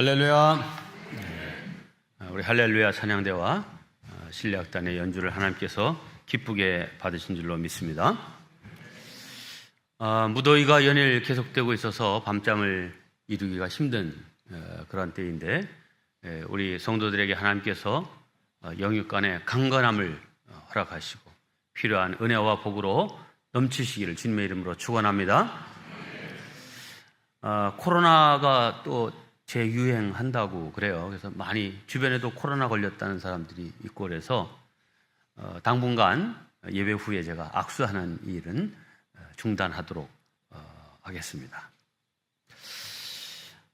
할렐루야. 우리 할렐루야 찬양대와 신뢰악단의 연주를 하나님께서 기쁘게 받으신 줄로 믿습니다. 무더위가 연일 계속되고 있어서 밤잠을 이루기가 힘든 그런 때인데, 우리 성도들에게 하나님께서 영육간의 강건함을 허락하시고 필요한 은혜와 복으로 넘치시기를 주님의 이름으로 축원합니다. 코로나가 또 재유행한다고 그래요. 그래서 많이 주변에도 코로나 걸렸다는 사람들이 있고 그래서 당분간 예배 후에 제가 악수하는 일은 중단하도록 하겠습니다.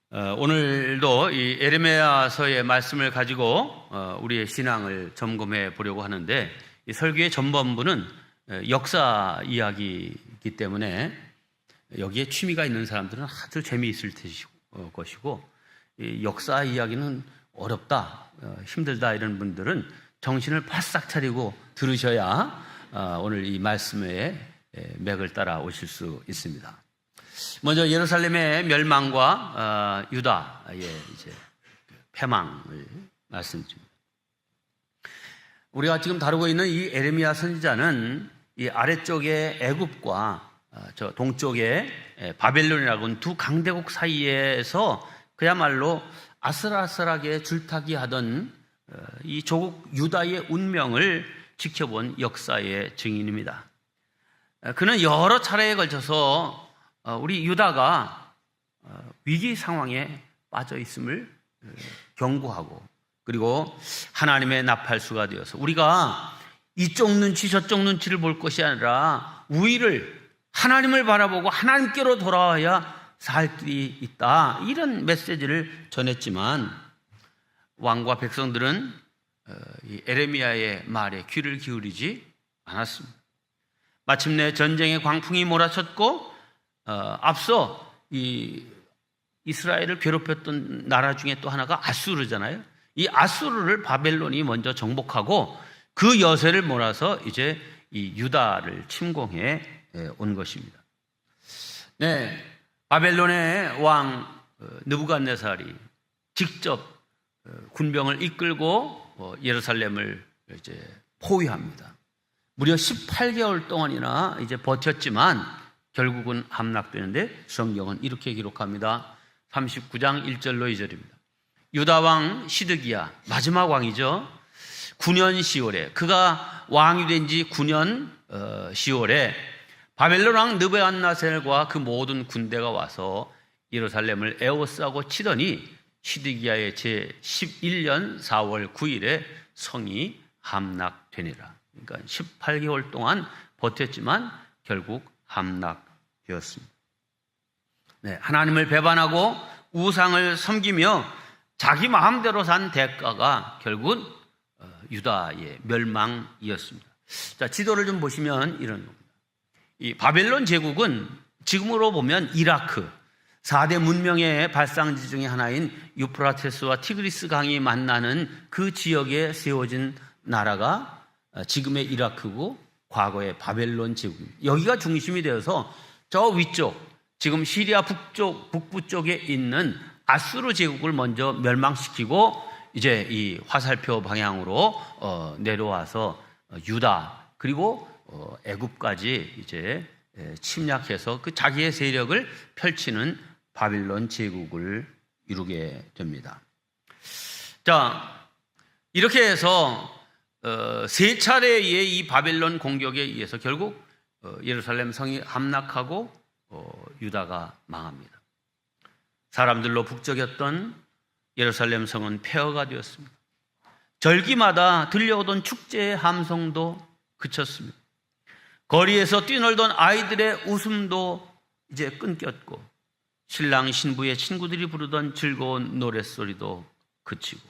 오늘도 이 에레미야서의 말씀을 가지고 우리의 신앙을 점검해 보려고 하는데, 이 설교의 전반부는 역사 이야기이기 때문에 여기에 취미가 있는 사람들은 아주 재미있을 것이고, 이 역사 이야기는 어렵다, 힘들다 이런 분들은 정신을 바싹 차리고 들으셔야 오늘 이 말씀의 맥을 따라 오실 수 있습니다. 먼저 예루살렘의 멸망과 유다의 이제 패망을 말씀드립니다. 우리가 지금 다루고 있는 이 에레미야 선지자는 이 아래쪽의 애굽과 저 동쪽의 바벨론이라고는 두 강대국 사이에서 그야말로 아슬아슬하게 줄타기 하던 이 조국 유다의 운명을 지켜본 역사의 증인입니다. 그는 여러 차례에 걸쳐서 우리 유다가 위기 상황에 빠져 있음을 경고하고, 그리고 하나님의 나팔수가 되어서 우리가 이쪽 눈치 저쪽 눈치를 볼 것이 아니라 우위를 하나님을 바라보고 하나님께로 돌아와야 살 길이 있다, 이런 메시지를 전했지만 왕과 백성들은 이 에레미야의 말에 귀를 기울이지 않았습니다. 마침내 전쟁의 광풍이 몰아쳤고 앞서 이 이스라엘을 괴롭혔던 나라 중에 또 하나가 아수르잖아요. 이 아수르를 바벨론이 먼저 정복하고 그 여세를 몰아서 이제 이 유다를 침공해 온 것입니다. 네, 바벨론의 왕 느부갓네살이 직접 군병을 이끌고 예루살렘을 이제 포위합니다. 무려 18개월 동안이나 이제 버텼지만 결국은 함락되는데, 성경은 이렇게 기록합니다. 39장 1절로 2절입니다. 유다 왕 시드기야, 마지막 왕이죠. 9년 10월에, 그가 왕이 된 지 9년 10월에 바벨론 왕 느부갓네살과 그 모든 군대가 와서 예루살렘을 에워싸고 치더니 시드기야의 제11년 4월 9일에 성이 함락되니라. 그러니까 18개월 동안 버텼지만 결국 함락되었습니다. 네, 하나님을 배반하고 우상을 섬기며 자기 마음대로 산 대가가 결국은 유다의 멸망이었습니다. 자, 지도를 좀 보시면 이런 겁니다. 이 바벨론 제국은 지금으로 보면 이라크 4대 문명의 발상지 중에 하나인 유프라테스와 티그리스 강이 만나는 그 지역에 세워진 나라가 지금의 이라크고 과거의 바벨론 제국입니다. 여기가 중심이 되어서 저 위쪽, 지금 시리아 북부 쪽에 있는 아수르 제국을 먼저 멸망시키고 이제 이 화살표 방향으로 내려와서 유다 그리고 애굽까지 이제 침략해서 그 자기의 세력을 펼치는 바빌론 제국을 이루게 됩니다. 자, 이렇게 해서 세 차례의 이 바벨론 공격에 의해서 결국 예루살렘 성이 함락하고 유다가 망합니다. 사람들로 북적였던 예루살렘 성은 폐허가 되었습니다. 절기마다 들려오던 축제의 함성도 그쳤습니다. 거리에서 뛰놀던 아이들의 웃음도 이제 끊겼고, 신랑 신부의 친구들이 부르던 즐거운 노랫소리도 그치고,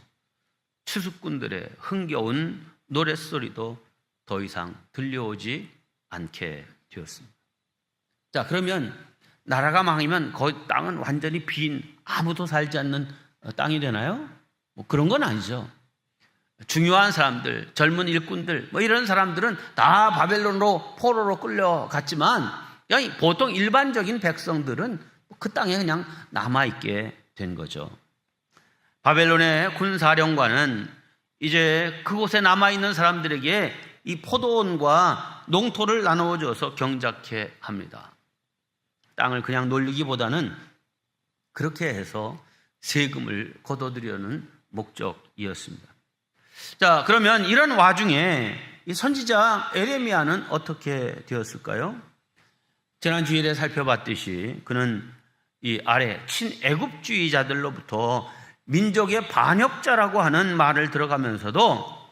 추수꾼들의 흥겨운 노랫소리도 더 이상 들려오지 않게 되었습니다. 자, 그러면 나라가 망하면 거기 땅은 완전히 빈, 아무도 살지 않는 땅이 되나요? 뭐 그런 건 아니죠. 중요한 사람들, 젊은 일꾼들, 뭐 이런 사람들은 다 바벨론으로 포로로 끌려갔지만, 보통 일반적인 백성들은 그 땅에 그냥 남아있게 된 거죠. 바벨론의 군사령관은 이제 그곳에 남아있는 사람들에게 이 포도원과 농토를 나누어줘서 경작해 합니다. 땅을 그냥 놀리기보다는 그렇게 해서 세금을 걷어들이려는 목적이었습니다. 자, 그러면 이런 와중에 이 선지자 에레미야는 어떻게 되었을까요? 지난 주일에 살펴봤듯이 그는 이 아래 친애굽주의자들로부터 민족의 반역자라고 하는 말을 들어가면서도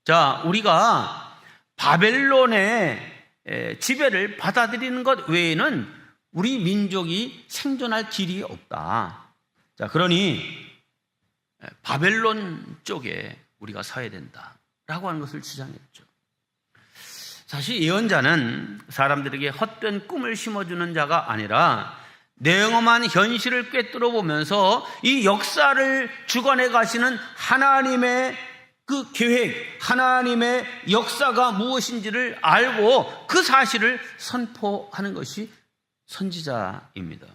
자, 우리가 바벨론의 지배를 받아들이는 것 외에는 우리 민족이 생존할 길이 없다. 자, 그러니 바벨론 쪽에 우리가 서야 된다라고 하는 것을 주장했죠. 사실 예언자는 사람들에게 헛된 꿈을 심어주는 자가 아니라 냉엄한 현실을 꿰뚫어 보면서 이 역사를 주관해 가시는 하나님의 그 계획, 하나님의 역사가 무엇인지를 알고 그 사실을 선포하는 것이 선지자입니다.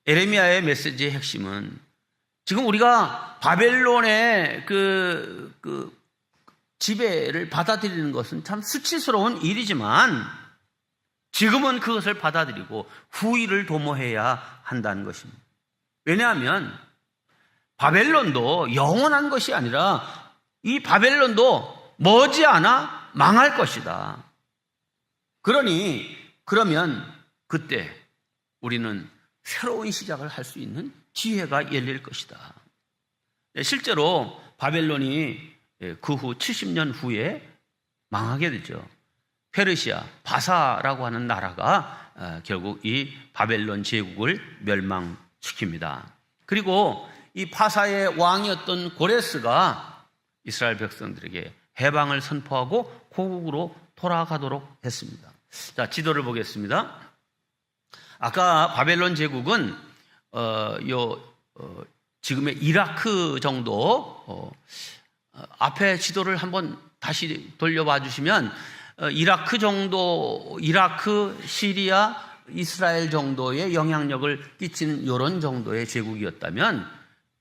에레미야의 메시지의 핵심은 지금 우리가 바벨론의 그 지배를 받아들이는 것은 참 수치스러운 일이지만 지금은 그것을 받아들이고 후일을 도모해야 한다는 것입니다. 왜냐하면 바벨론도 영원한 것이 아니라 이 바벨론도 머지않아 망할 것이다. 그러면 그때 우리는 새로운 시작을 할 수 있는 기회가 열릴 것이다. 실제로 바벨론이 그 후 70년 후에 망하게 되죠. 페르시아, 바사라고 하는 나라가 결국 이 바벨론 제국을 멸망시킵니다. 그리고 이 바사의 왕이었던 고레스가 이스라엘 백성들에게 해방을 선포하고 고국으로 돌아가도록 했습니다. 자, 지도를 보겠습니다. 아까 바벨론 제국은 지금의 이라크 정도 앞에 지도를 한번 다시 돌려봐 주시면 이라크 정도, 이라크, 시리아, 이스라엘 정도의 영향력을 끼치는 이런 정도의 제국이었다면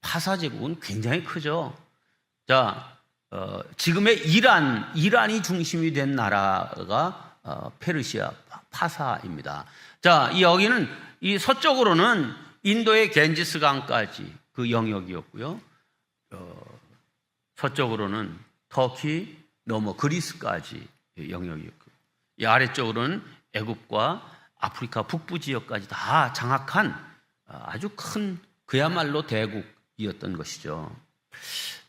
파사 제국은 굉장히 크죠. 자, 지금의 이란이 중심이 된 나라가 페르시아, 파사입니다. 자, 여기는 이 서쪽으로는 인도의 겐지스 강까지 그 영역이었고요. 서쪽으로는 터키 넘어 그리스까지 영역이었고, 이 아래쪽으로는 애굽과 아프리카 북부 지역까지 다 장악한 아주 큰 그야말로 대국이었던 것이죠.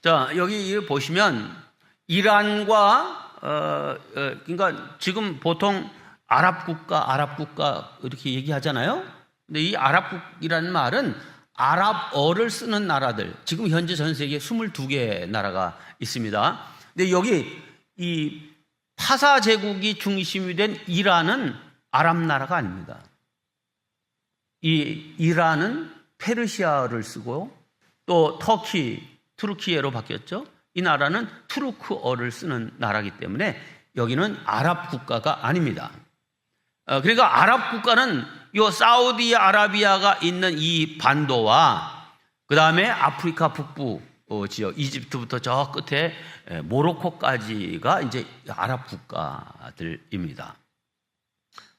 자, 여기 보시면 이란과 그러니까 지금 보통 아랍 국가 이렇게 얘기하잖아요. 근데 이 아랍국이라는 말은 아랍어를 쓰는 나라들, 지금 현재 전 세계에 22개의 나라가 있습니다. 근데 여기 이 파사 제국이 중심이 된 이란은 아랍 나라가 아닙니다. 이 이란은 페르시아어를 쓰고 또 투르키예로 바뀌었죠. 이 나라는 투르크어를 쓰는 나라이기 때문에 여기는 아랍 국가가 아닙니다. 그러니까 아랍 국가는 요 사우디아라비아가 있는 이 반도와 그 다음에 아프리카 북부 지역, 이집트부터 저 끝에 모로코까지가 이제 아랍 국가들입니다.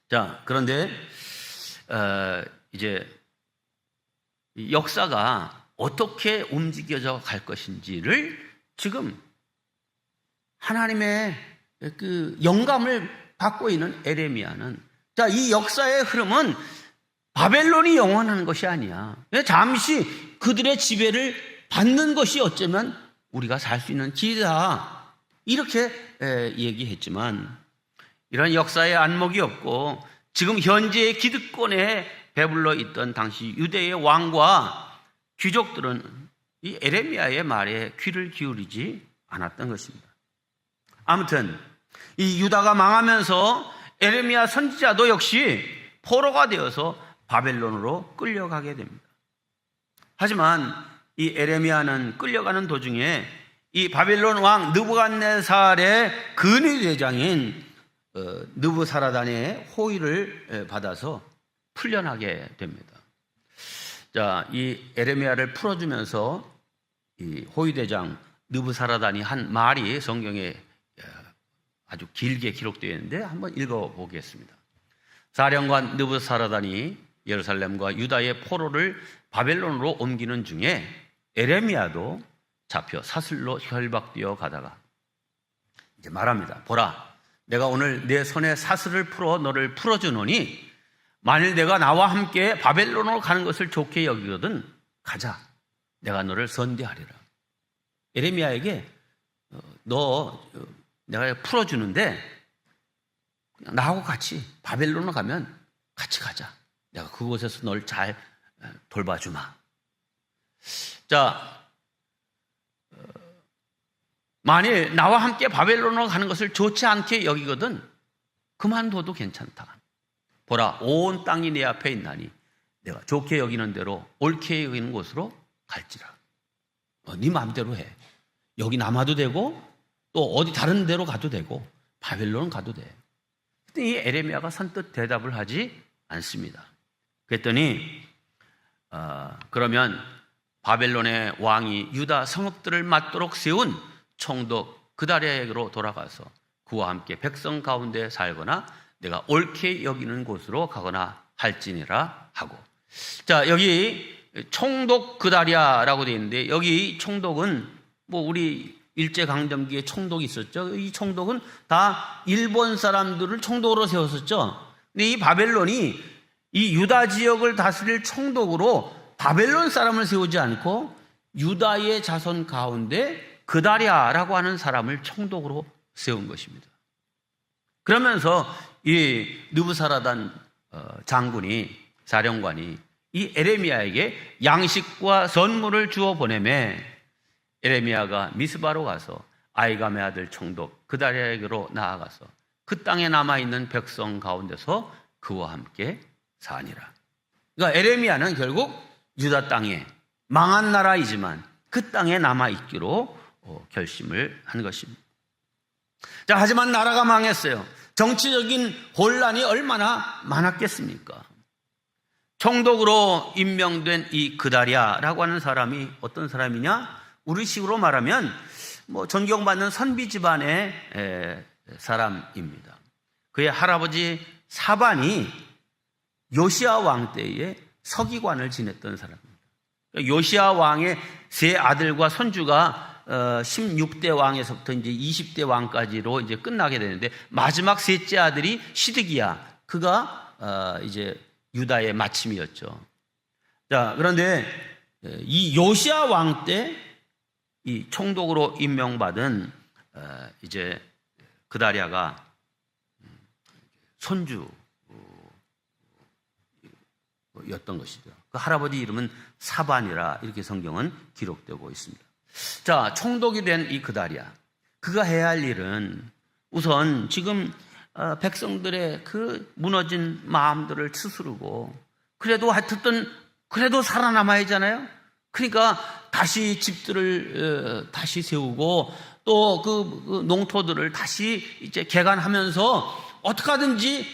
자, 그런데 이제 역사가 어떻게 움직여져 갈 것인지를 지금 하나님의 그 영감을 받고 있는 에레미야는, 자, 이 역사의 흐름은 바벨론이 영원한 것이 아니야. 잠시 그들의 지배를 받는 것이 어쩌면 우리가 살 수 있는 길이다. 이렇게 얘기했지만 이런 역사의 안목이 없고 지금 현재의 기득권에 배불러 있던 당시 유대의 왕과 귀족들은 이 에레미야의 말에 귀를 기울이지 않았던 것입니다. 아무튼 이 유다가 망하면서 에레미야 선지자도 역시 포로가 되어서 바벨론으로 끌려가게 됩니다. 하지만 이 에레미야는 끌려가는 도중에 이 바벨론 왕 느부갓네살의 근위대장인 느부사라단의 호의를 받아서 풀려나게 됩니다. 자, 이 에레미야를 풀어주면서 이 호위대장 느부사라단이 한 말이 성경에 아주 길게 기록되어 있는데 한번 읽어보겠습니다. 사령관 느부사라단이 예루살렘과 유다의 포로를 바벨론으로 옮기는 중에 에레미야도 잡혀 사슬로 결박되어 가다가 이제 말합니다. 보라, 내가 오늘 내 손에 사슬을 풀어 너를 풀어주노니 만일 내가 나와 함께 바벨론으로 가는 것을 좋게 여기거든 가자. 내가 너를 선대하리라. 에레미야에게 내가 풀어주는데 그냥 나하고 같이 바벨론으로 가면 같이 가자. 내가 그곳에서 널 잘 돌봐주마. 자, 만일 나와 함께 바벨론으로 가는 것을 좋지 않게 여기거든 그만둬도 괜찮다. 보라, 온 땅이 내 앞에 있나니 내가 좋게 여기는 대로 옳게 여기는 곳으로 갈지라. 네 마음대로 해. 여기 남아도 되고 또 어디 다른 데로 가도 되고 바벨론 가도 돼. 근데 이 에레미야가 선뜻 대답을 하지 않습니다. 그랬더니 그러면 바벨론의 왕이 유다 성읍들을 맞도록 세운 총독 그다리아에게로 돌아가서 그와 함께 백성 가운데 살거나 내가 옳게 여기는 곳으로 가거나 할지니라 하고. 자, 여기 총독 그다리아라고 되어 있는데 여기 총독은 뭐 우리 일제강점기에 총독이 있었죠. 이 총독은 다 일본 사람들을 총독으로 세웠었죠. 근데 이 바벨론이 이 유다 지역을 다스릴 총독으로 바벨론 사람을 세우지 않고 유다의 자손 가운데 그다리아라고 하는 사람을 총독으로 세운 것입니다. 그러면서 이 느부사라단 장군이 사령관이 이 에레미야에게 양식과 선물을 주어 보내매 에레미야가 미스바로 가서 아이감의 아들 총독 그다리아에게로 나아가서 그 땅에 남아있는 백성 가운데서 그와 함께 사니라. 그러니까 에레미야는 결국 유다 땅에 망한 나라이지만 그 땅에 남아있기로 결심을 한 것입니다. 자, 하지만 나라가 망했어요. 정치적인 혼란이 얼마나 많았겠습니까? 총독으로 임명된 이 그다리아라고 하는 사람이 어떤 사람이냐? 우리식으로 말하면 뭐 존경받는 선비 집안의 사람입니다. 그의 할아버지 사반이 요시야 왕 때에 서기관을 지냈던 사람입니다. 요시야 왕의 세 아들과 손주가 16대 왕에서부터 이제 20대 왕까지로 이제 끝나게 되는데 마지막 셋째 아들이 시드기야, 그가 이제 유다의 마침이었죠. 자, 그런데 이 요시야 왕 때 이 총독으로 임명받은 이제 그다리아가 손주였던 것이죠. 그 할아버지 이름은 사반이라 이렇게 성경은 기록되고 있습니다. 자, 총독이 된 이 그다리아, 그가 해야 할 일은 우선 지금 백성들의 그 무너진 마음들을 추스르고 그래도 하여튼 그래도 살아남아야잖아요. 그러니까 다시 집들을 다시 세우고 또 그 농토들을 다시 이제 개간하면서 어떻게 하든지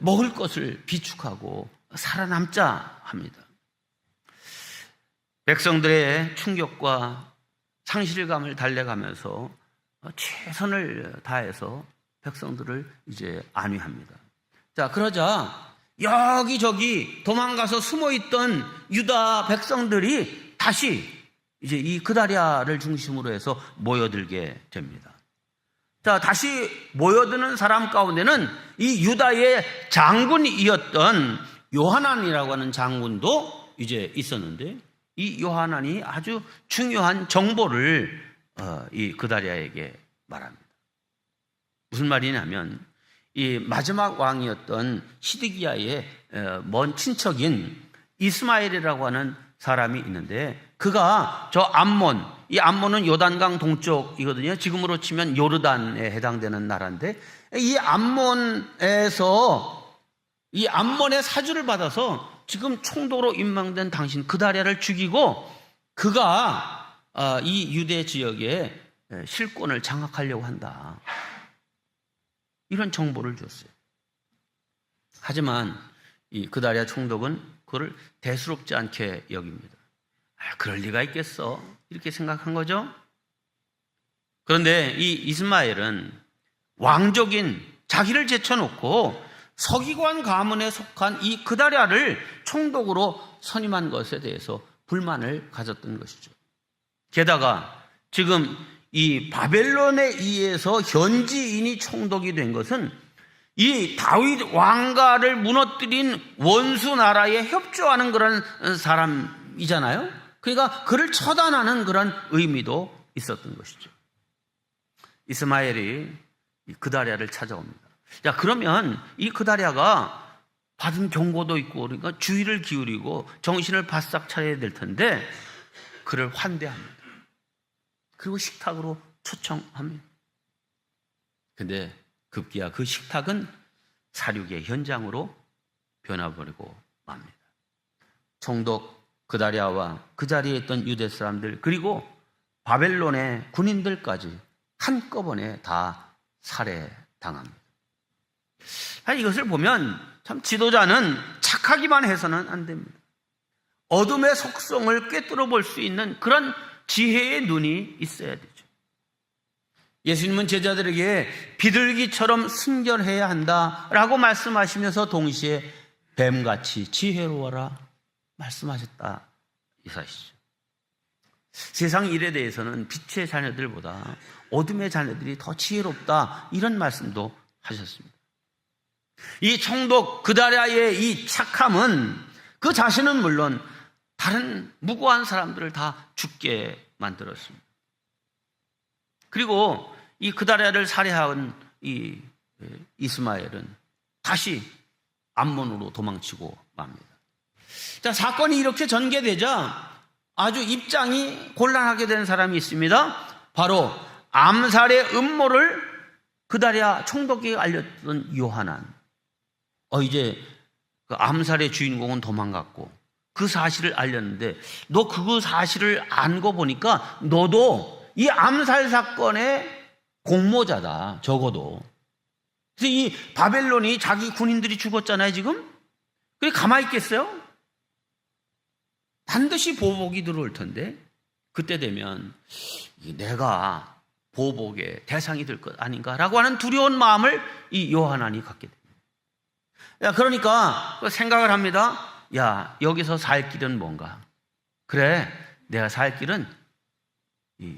먹을 것을 비축하고 살아남자 합니다. 백성들의 충격과 상실감을 달래가면서 최선을 다해서 백성들을 이제 안위합니다. 자, 그러자 여기저기 도망가서 숨어있던 유다 백성들이 다시 이제 이 그다리아를 중심으로 해서 모여들게 됩니다. 자, 다시 모여드는 사람 가운데는 이 유다의 장군이었던 요하난이라고 하는 장군도 이제 있었는데 이 요하난이 아주 중요한 정보를 이 그다리아에게 말합니다. 무슨 말이냐면 이 마지막 왕이었던 시드기야의 먼 친척인 이스마엘이라고 하는 사람이 있는데 그가 저 암몬, 이 암몬은 요단강 동쪽이거든요. 지금으로 치면 요르단에 해당되는 나라인데 이 암몬의 사주를 받아서 지금 총독으로 임명된 당신 그다리아를 죽이고 그가 이 유대 지역의 실권을 장악하려고 한다. 이런 정보를 줬어요. 하지만 이 그다랴 총독은 그를 대수롭지 않게 여깁니다. 그럴 리가 있겠어, 이렇게 생각한 거죠. 그런데 이 이스마엘은 왕족인 자기를 제쳐놓고 서기관 가문에 속한 이 그다랴를 총독으로 선임한 것에 대해서 불만을 가졌던 것이죠. 게다가 지금 이 바벨론에 의해서 현지인이 총독이 된 것은 이 다윗 왕가를 무너뜨린 원수 나라에 협조하는 그런 사람이잖아요. 그러니까 그를 처단하는 그런 의미도 있었던 것이죠. 이스마엘이 그다랴를 찾아옵니다. 자, 그러면 이 그다랴가 받은 경고도 있고 그러니까 주의를 기울이고 정신을 바싹 차려야 될 텐데 그를 환대합니다. 그리고 식탁으로 초청합니다. 근데 급기야 그 식탁은 사륙의 현장으로 변화버리고 맙니다. 총독 그다랴와 그 자리에 있던 유대 사람들 그리고 바벨론의 군인들까지 한꺼번에 다 살해당합니다. 이것을 보면 참 지도자는 착하기만 해서는 안 됩니다. 어둠의 속성을 꿰뚫어 볼 수 있는 그런 지혜의 눈이 있어야 되죠. 예수님은 제자들에게 비둘기처럼 순결해야 한다라고 말씀하시면서 동시에 뱀같이 지혜로워라 말씀하셨다 이 사실이죠. 세상 일에 대해서는 빛의 자녀들보다 어둠의 자녀들이 더 지혜롭다 이런 말씀도 하셨습니다. 이 총독 그다랴의 이 착함은 그 자신은 물론 다른 무고한 사람들을 다 죽게 만들었습니다. 그리고 이 그다랴를 살해한 이 이스마엘은 다시 암몬으로 도망치고 맙니다. 자, 사건이 이렇게 전개되자 아주 입장이 곤란하게 된 사람이 있습니다. 바로 암살의 음모를 그다랴 총독에게 알렸던 요하난. 이제 그 암살의 주인공은 도망갔고 그 사실을 알렸는데 너 그 사실을 안 거 보니까 너도 이 암살 사건의 공모자다, 적어도. 그래서 이 바벨론이 자기 군인들이 죽었잖아요, 지금. 그래 가만히 있겠어요? 반드시 보복이 들어올 텐데 그때 되면 내가 보복의 대상이 될 것 아닌가라고 하는 두려운 마음을 이 요하난이 갖게 됩니다. 그러니까 생각을 합니다. 야, 여기서 살 길은 뭔가? 그래, 내가 살 길은 이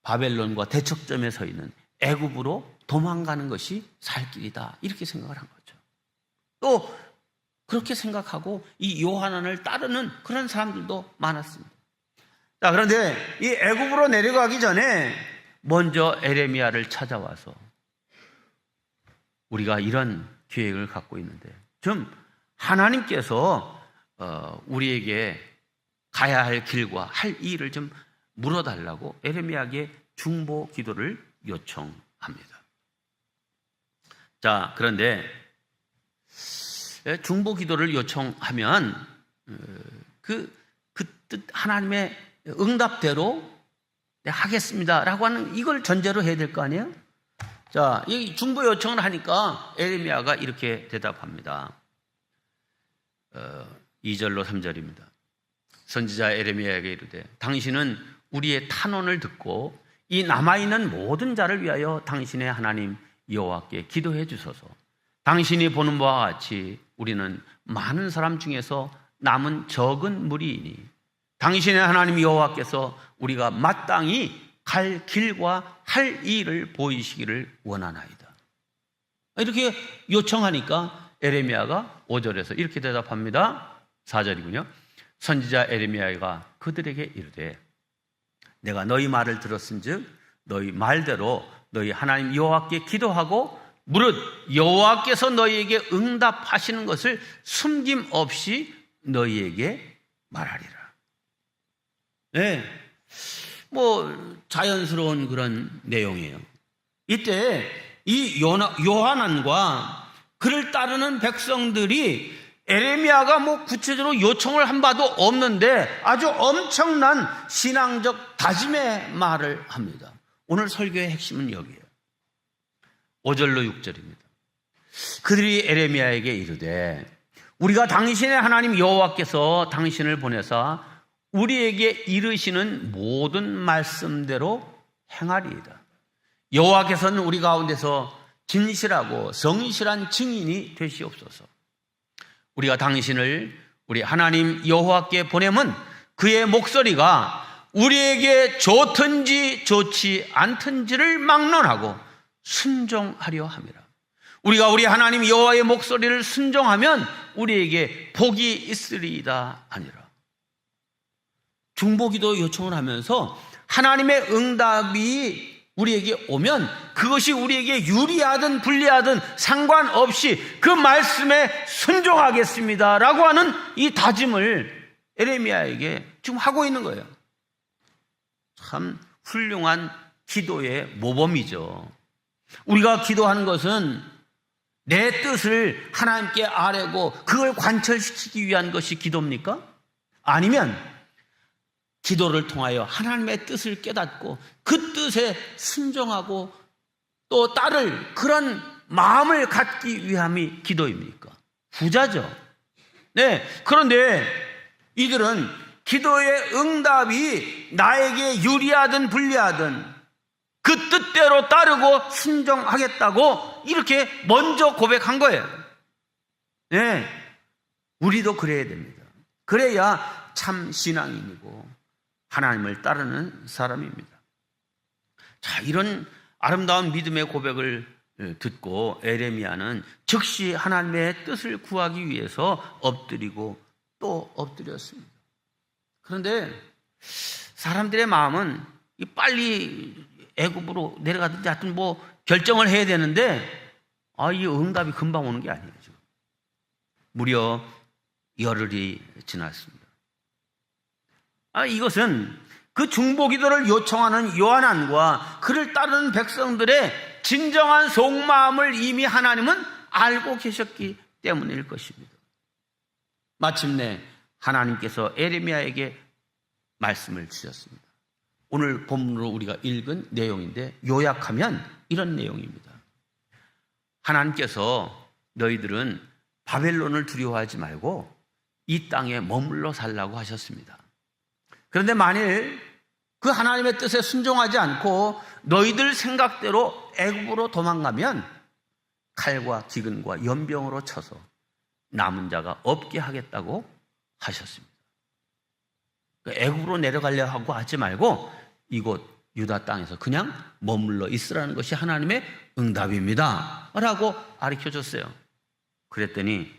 바벨론과 대척점에 서 있는 애굽으로 도망가는 것이 살 길이다. 이렇게 생각을 한 거죠. 또 그렇게 생각하고 이 요하난을 따르는 그런 사람들도 많았습니다. 자, 그런데 이 애굽으로 내려가기 전에 먼저 에레미야를 찾아와서 우리가 이런 계획을 갖고 있는데 좀 하나님께서 우리에게 가야 할 길과 할 일을 좀 물어달라고 에레미야에게 중보 기도를 요청합니다. 자, 그런데 중보 기도를 요청하면 그 뜻 하나님의 응답대로 하겠습니다라고 하는 이걸 전제로 해야 될 거 아니에요? 자, 이 중보 요청을 하니까 에레미야가 이렇게 대답합니다. 2절로 3절입니다. 선지자 에레미야에게 이르되 당신은 우리의 탄원을 듣고 이 남아있는 모든 자를 위하여 당신의 하나님 여호와께 기도해 주소서. 당신이 보는 바와 같이 우리는 많은 사람 중에서 남은 적은 무리이니 당신의 하나님 여호와께서 우리가 마땅히 갈 길과 할 일을 보이시기를 원하나이다. 이렇게 요청하니까 에레미야가 5절에서 이렇게 대답합니다. 4절이군요. 선지자 에레미야가 그들에게 이르되 내가 너희 말을 들었은즉 너희 말대로 너희 하나님 여호와께 기도하고 무릇 여호와께서 너희에게 응답하시는 것을 숨김없이 너희에게 말하리라. 네, 자연스러운 그런 내용이에요. 이때 이 요하난과 그를 따르는 백성들이 에레미야가 구체적으로 요청을 한 바도 없는데 아주 엄청난 신앙적 다짐의 말을 합니다. 오늘 설교의 핵심은 여기에요. 5절로 6절입니다. 그들이 에레미야에게 이르되 우리가 당신의 하나님 여호와께서 당신을 보내사 우리에게 이르시는 모든 말씀대로 행하리이다. 여호와께서는 우리 가운데서 진실하고 성실한 증인이 되시옵소서. 우리가 당신을 우리 하나님 여호와께 보내면 그의 목소리가 우리에게 좋든지 좋지 않든지를 막론하고 순종하려 함이라. 우리가 우리 하나님 여호와의 목소리를 순종하면 우리에게 복이 있으리이다 아니라. 중보기도 요청을 하면서 하나님의 응답이 우리에게 오면 그것이 우리에게 유리하든 불리하든 상관없이 그 말씀에 순종하겠습니다라고 하는 이 다짐을 에레미야에게 지금 하고 있는 거예요. 참 훌륭한 기도의 모범이죠. 우리가 기도하는 것은 내 뜻을 하나님께 아뢰고 그걸 관철시키기 위한 것이 기도입니까? 아니면 기도를 통하여 하나님의 뜻을 깨닫고 그 뜻에 순종하고 또 따를 그런 마음을 갖기 위함이 기도입니까? 후자죠. 네. 그런데 이들은 기도의 응답이 나에게 유리하든 불리하든 그 뜻대로 따르고 순종하겠다고 이렇게 먼저 고백한 거예요. 네. 우리도 그래야 됩니다. 그래야 참 신앙인이고 하나님을 따르는 사람입니다. 자, 이런 아름다운 믿음의 고백을 듣고 에레미야는 즉시 하나님의 뜻을 구하기 위해서 엎드리고 또 엎드렸습니다. 그런데 사람들의 마음은 빨리 애굽으로 내려가든지 하여튼 뭐 결정을 해야 되는데 이 응답이 금방 오는 게 아니에요. 지금. 무려 열흘이 지났습니다. 이것은 그 중보기도를 요청하는 요한안과 그를 따르는 백성들의 진정한 속마음을 이미 하나님은 알고 계셨기 때문일 것입니다. 마침내 하나님께서 에레미야에게 말씀을 주셨습니다. 오늘 본문으로 우리가 읽은 내용인데 요약하면 이런 내용입니다. 하나님께서 너희들은 바벨론을 두려워하지 말고 이 땅에 머물러 살라고 하셨습니다. 그런데 만일 그 하나님의 뜻에 순종하지 않고 너희들 생각대로 애굽으로 도망가면 칼과 기근과 연병으로 쳐서 남은 자가 없게 하겠다고 하셨습니다. 애굽으로 내려가려 하고 하지 말고 이곳 유다 땅에서 그냥 머물러 있으라는 것이 하나님의 응답입니다 라고 가르쳐줬어요. 그랬더니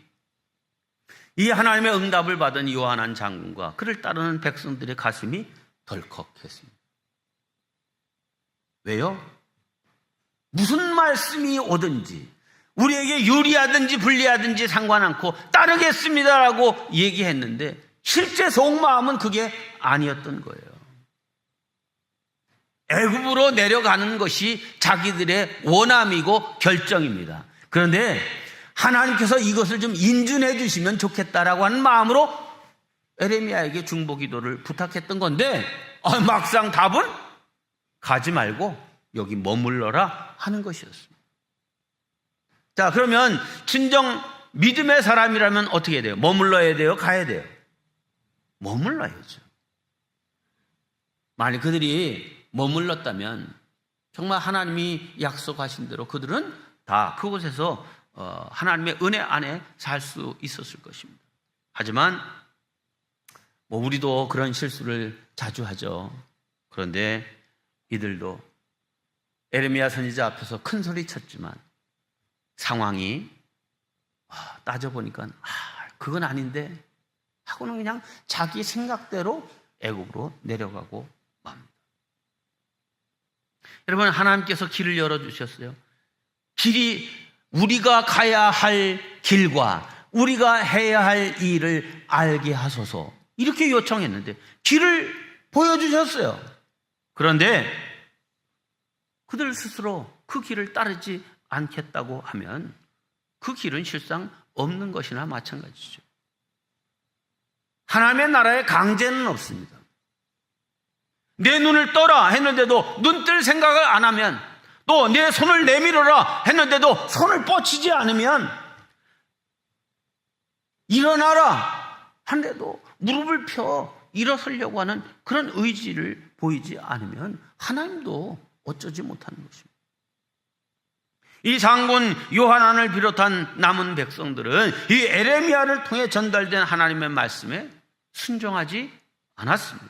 이 하나님의 응답을 받은 요한안 장군과 그를 따르는 백성들의 가슴이 덜컥했습니다. 왜요? 무슨 말씀이 오든지 우리에게 유리하든지 불리하든지 상관않고 따르겠습니다라고 얘기했는데 실제 속마음은 그게 아니었던 거예요. 애굽으로 내려가는 것이 자기들의 원함이고 결정입니다. 그런데 하나님께서 이것을 좀 인준해 주시면 좋겠다라고 하는 마음으로 에레미야에게 중보기도를 부탁했던 건데 막상 답은 가지 말고 여기 머물러라 하는 것이었습니다. 자, 그러면 진정 믿음의 사람이라면 어떻게 해야 돼요? 머물러야 돼요? 가야 돼요? 머물러야죠. 만약 그들이 머물렀다면 정말 하나님이 약속하신 대로 그들은 다 그곳에서 하나님의 은혜 안에 살 수 있었을 것입니다. 하지만 우리도 그런 실수를 자주 하죠. 그런데 이들도 에레미야 선지자 앞에서 큰 소리 쳤지만 상황이 따져보니까 그건 아닌데 하고는 그냥 자기 생각대로 애굽으로 내려가고 맙니다. 여러분, 하나님께서 길을 열어주셨어요. 길이 우리가 가야 할 길과 우리가 해야 할 일을 알게 하소서 이렇게 요청했는데 길을 보여주셨어요. 그런데 그들 스스로 그 길을 따르지 않겠다고 하면 그 길은 실상 없는 것이나 마찬가지죠. 하나님의 나라에 강제는 없습니다. 내 눈을 떠라 했는데도 눈 뜰 생각을 안 하면, 또 내 손을 내밀어라 했는데도 손을 뻗치지 않으면 일어나라 한데도 무릎을 펴 일어서려고 하는 그런 의지를 보이지 않으면 하나님도 어쩌지 못하는 것입니다. 이 장군 요하난을 비롯한 남은 백성들은 이 에레미야를 통해 전달된 하나님의 말씀에 순종하지 않았습니다.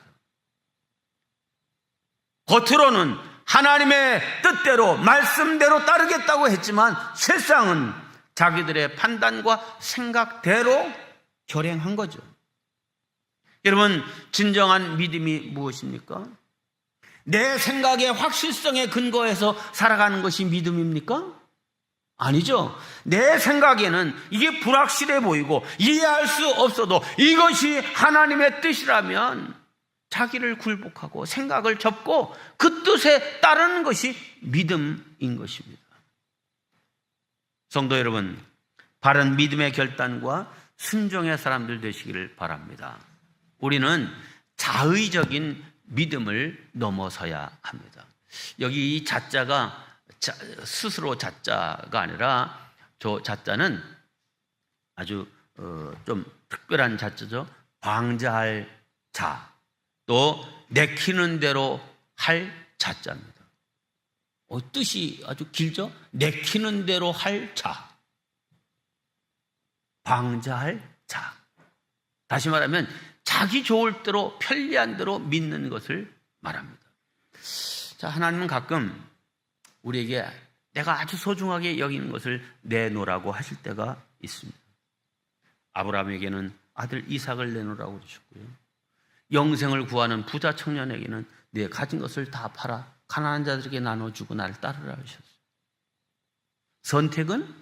겉으로는 하나님의 뜻대로 말씀대로 따르겠다고 했지만 실상은 자기들의 판단과 생각대로 결행한 거죠. 여러분, 진정한 믿음이 무엇입니까? 내 생각의 확실성에 근거해서 살아가는 것이 믿음입니까? 아니죠. 내 생각에는 이게 불확실해 보이고 이해할 수 없어도 이것이 하나님의 뜻이라면 자기를 굴복하고 생각을 접고 그 뜻에 따르는 것이 믿음인 것입니다. 성도 여러분, 바른 믿음의 결단과 순종의 사람들 되시기를 바랍니다. 우리는 자의적인 믿음을 넘어서야 합니다. 여기 이 자자가 스스로 자자가 아니라 저 자자는 아주 좀 특별한 자자죠. 방자할 자, 또 내키는 대로 할 자자입니다. 뜻이 아주 길죠? 내키는 대로 할 자, 방자할 자. 다시 말하면 자기 좋을 대로 편리한 대로 믿는 것을 말합니다. 자, 하나님은 가끔 우리에게 내가 아주 소중하게 여기는 것을 내놓으라고 하실 때가 있습니다. 아브라함에게는 아들 이삭을 내놓으라고 그러셨고요. 영생을 구하는 부자 청년에게는 네 가진 것을 다 팔아 가난한 자들에게 나눠주고 나를 따르라 하셨어요. 선택은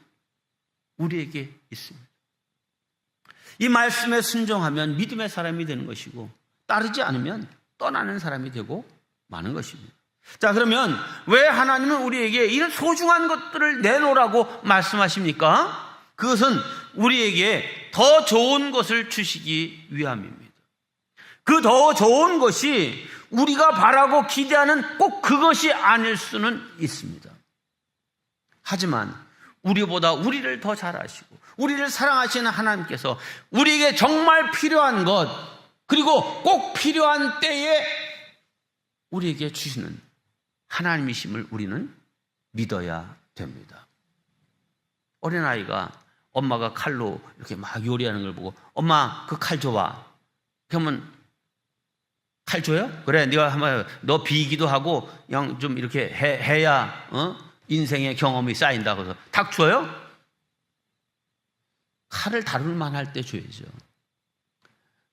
우리에게 있습니다. 이 말씀에 순종하면 믿음의 사람이 되는 것이고 따르지 않으면 떠나는 사람이 되고 마는 것입니다. 자, 그러면 왜 하나님은 우리에게 이런 소중한 것들을 내놓으라고 말씀하십니까? 그것은 우리에게 더 좋은 것을 주시기 위함입니다. 그 더 좋은 것이 우리가 바라고 기대하는 꼭 그것이 아닐 수는 있습니다. 하지만 우리보다 우리를 더 잘 아시고 우리를 사랑하시는 하나님께서 우리에게 정말 필요한 것, 그리고 꼭 필요한 때에 우리에게 주시는 하나님이심을 우리는 믿어야 됩니다. 어린아이가 엄마가 칼로 이렇게 막 요리하는 걸 보고 엄마 그 칼 줘봐. 그러면 칼 줘요? 그래, 네가 한번 너 비기도 하고 그냥 좀 이렇게 해야 인생의 경험이 쌓인다. 그래서 탁 줘요? 칼을 다룰만 할 때 줘야죠.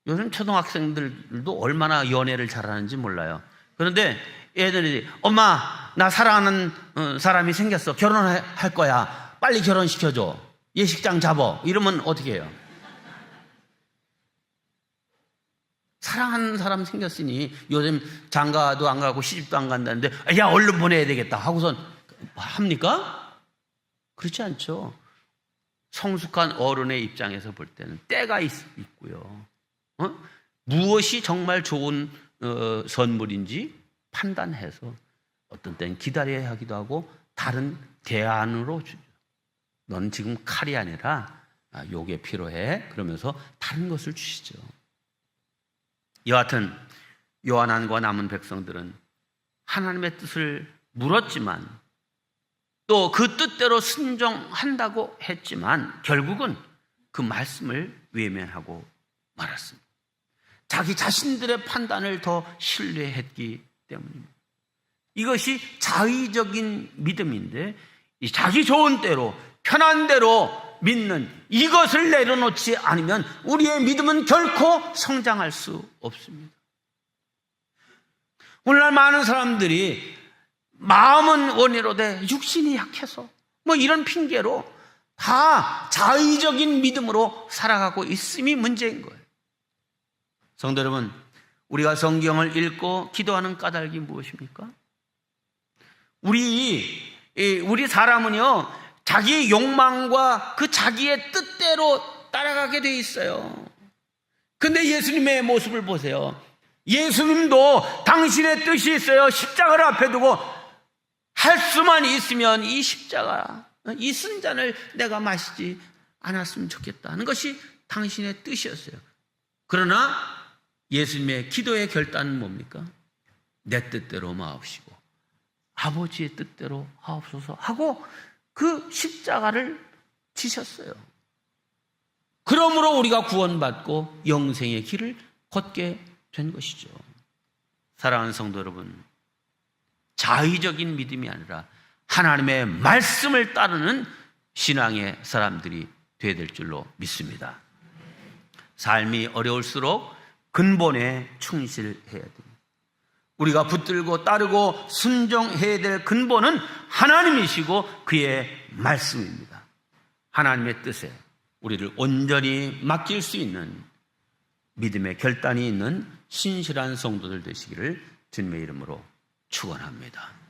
요즘 초등학생들도 얼마나 연애를 잘하는지 몰라요. 그런데 애들이 엄마 나 사랑하는 사람이 생겼어. 결혼할 거야. 빨리 결혼시켜줘. 예식장 잡어. 이러면 어떻게 해요? 사랑하는 사람 생겼으니 요즘 장가도 안 가고 시집도 안 간다는데 야 얼른 보내야 되겠다 하고선 합니까? 그렇지 않죠. 성숙한 어른의 입장에서 볼 때는 때가 있고요. 무엇이 정말 좋은 선물인지 판단해서 어떤 때는 기다려야 하기도 하고 다른 대안으로 주죠. 너는 지금 칼이 아니라 요게 필요해. 그러면서 다른 것을 주시죠. 여하튼 요한안과 남은 백성들은 하나님의 뜻을 물었지만 또 그 뜻대로 순종한다고 했지만 결국은 그 말씀을 외면하고 말았습니다. 자기 자신들의 판단을 더 신뢰했기 때문입니다. 이것이 자의적인 믿음인데 이 자기 좋은 대로 편한 대로 믿는 이것을 내려놓지 않으면 우리의 믿음은 결코 성장할 수 없습니다. 오늘날 많은 사람들이 마음은 원이로되 육신이 약해서 뭐 이런 핑계로 다 자의적인 믿음으로 살아가고 있음이 문제인 거예요. 성도 여러분, 우리가 성경을 읽고 기도하는 까닭이 무엇입니까? 우리 사람은요, 자기의 욕망과 그 자기의 뜻대로 따라가게 돼 있어요. 근데 예수님의 모습을 보세요. 예수님도 당신의 뜻이 있어요. 십자가를 앞에 두고 할 수만 있으면 이 십자가, 이 쓴잔을 내가 마시지 않았으면 좋겠다는 것이 당신의 뜻이었어요. 그러나 예수님의 기도의 결단은 뭡니까? 내 뜻대로 마옵시고 아버지의 뜻대로 하옵소서 하고 그 십자가를 지셨어요. 그러므로 우리가 구원받고 영생의 길을 걷게 된 것이죠. 사랑하는 성도 여러분, 자의적인 믿음이 아니라 하나님의 말씀을 따르는 신앙의 사람들이 되어야 될 줄로 믿습니다. 삶이 어려울수록 근본에 충실해야 됩니다. 우리가 붙들고 따르고 순종해야 될 근본은 하나님이시고 그의 말씀입니다. 하나님의 뜻에 우리를 온전히 맡길 수 있는 믿음의 결단이 있는 신실한 성도들 되시기를 주님의 이름으로 축원합니다.